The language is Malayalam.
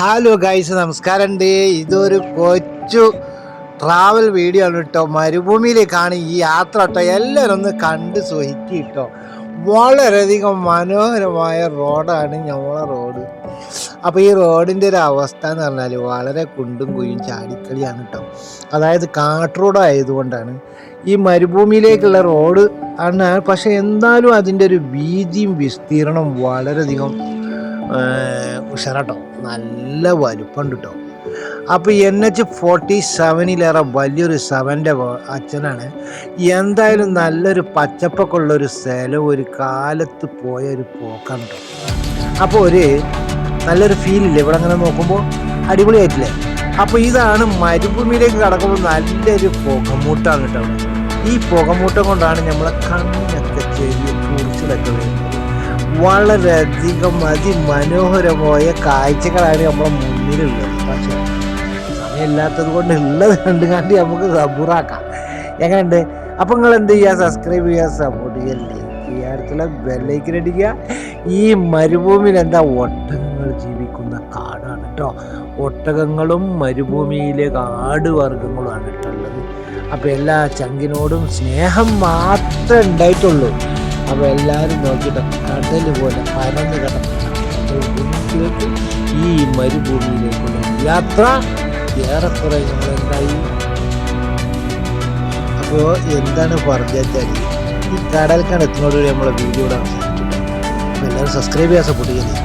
ഹലോ ഗൈസ്, നമസ്കാരമുണ്ട്. ഇതൊരു കൊച്ചു ട്രാവൽ വീഡിയോ ആണ് കേട്ടോ. മരുഭൂമിയിലേക്കാണ് ഈ യാത്ര കേട്ടോ. എല്ലാവരും ഒന്ന് കണ്ട് സുഖിക്കും കേട്ടോ. വളരെയധികം മനോഹരമായ റോഡാണ് നമ്മളെ റോഡ്. അപ്പോൾ ഈ റോഡിൻ്റെ ഒരു അവസ്ഥ എന്ന് പറഞ്ഞാൽ വളരെ കുണ്ടും കുഴിയും ചാടിക്കളിയാണ് കേട്ടോ. അതായത് കാട്ട് റോഡ് ആയതുകൊണ്ടാണ് ഈ മരുഭൂമിയിലേക്കുള്ള റോഡ് ആണ്. പക്ഷെ എന്നാലും അതിൻ്റെ ഒരു വീതിയും വിസ്തീർണം വളരെയധികം ഉഷാറാട്ടോ. നല്ല വലുപ്പമുണ്ട് കേട്ടോ. അപ്പോൾ NH-47 വലിയൊരു 7ൻ്റെ അച്ഛനാണ്. എന്തായാലും നല്ലൊരു പച്ചപ്പൊക്കെ ഉള്ളൊരു സ്ഥലം ഒരു കാലത്ത് പോയ ഒരു പോക്കാണ് കേട്ടോ. അപ്പോൾ നല്ലൊരു ഫീലില്ലേ ഇവിടെ അങ്ങനെ നോക്കുമ്പോൾ, അടിപൊളിയായിട്ടില്ലേ? അപ്പോൾ ഇതാണ് മരുഭൂമിയിലേക്ക് കടക്കുമ്പോൾ നല്ലൊരു പുകമൂട്ടാണ് കേട്ടോ. ഈ പുകമൂട്ടം കൊണ്ടാണ് നമ്മളെ കണ്ണിനൊക്കെ ചെറിയ കുറിച്ചിലൊക്കെ വരുന്നത്. വളരെയധികം അതിമനോഹരമായ കാഴ്ചകളാണ് നമ്മളെ മുന്നിലുള്ളത്. പക്ഷേ സമയമില്ലാത്തത് കൊണ്ട് ഉള്ളത് കണ്ടുകാണ്ട് നമുക്ക് സബൂറാക്കാം. എങ്ങനെയുണ്ട്? അപ്പം നിങ്ങൾ എന്ത് ചെയ്യുക? സബ്സ്ക്രൈബ് ചെയ്യുക, സപ്പോർട്ട് ചെയ്യുക, ലൈക്ക് ചെയ്യുക, അടുത്തുള്ള ബെല്ലൈക്കൻ അടിക്കുക. ഈ മരുഭൂമിയിൽ ഒട്ടകങ്ങൾ ജീവിക്കുന്ന കാടാണ് കേട്ടോ. ഒട്ടകങ്ങളും മരുഭൂമിയിലെ കാട് വർഗ്ഗങ്ങളുമാണ് കേട്ടുള്ളത്. അപ്പോൾ എല്ലാ ചങ്കിനോടും സ്നേഹം മാത്രമേ ഉണ്ടായിട്ടുള്ളൂ. അപ്പോൾ എല്ലാവരും നോക്കിയിട്ട് കടൽ പോലെ പരന്ന് കിടക്കും ഈ മരുഭൂമിയിലേക്കുള്ള യാത്ര ഏറെക്കുറെ നമ്മളെന്തായി. അപ്പോൾ എന്താണ് പറഞ്ഞാൽ ഈ കടൽ കടത്തിനോട് നമ്മളെ വീഡിയോ അവസാനിച്ചിട്ടുണ്ട്. അപ്പോൾ എല്ലാവരും സബ്സ്ക്രൈബ് ചെയ്യാൻ സപ്പോർട്ട് ചെയ്യുന്നത്.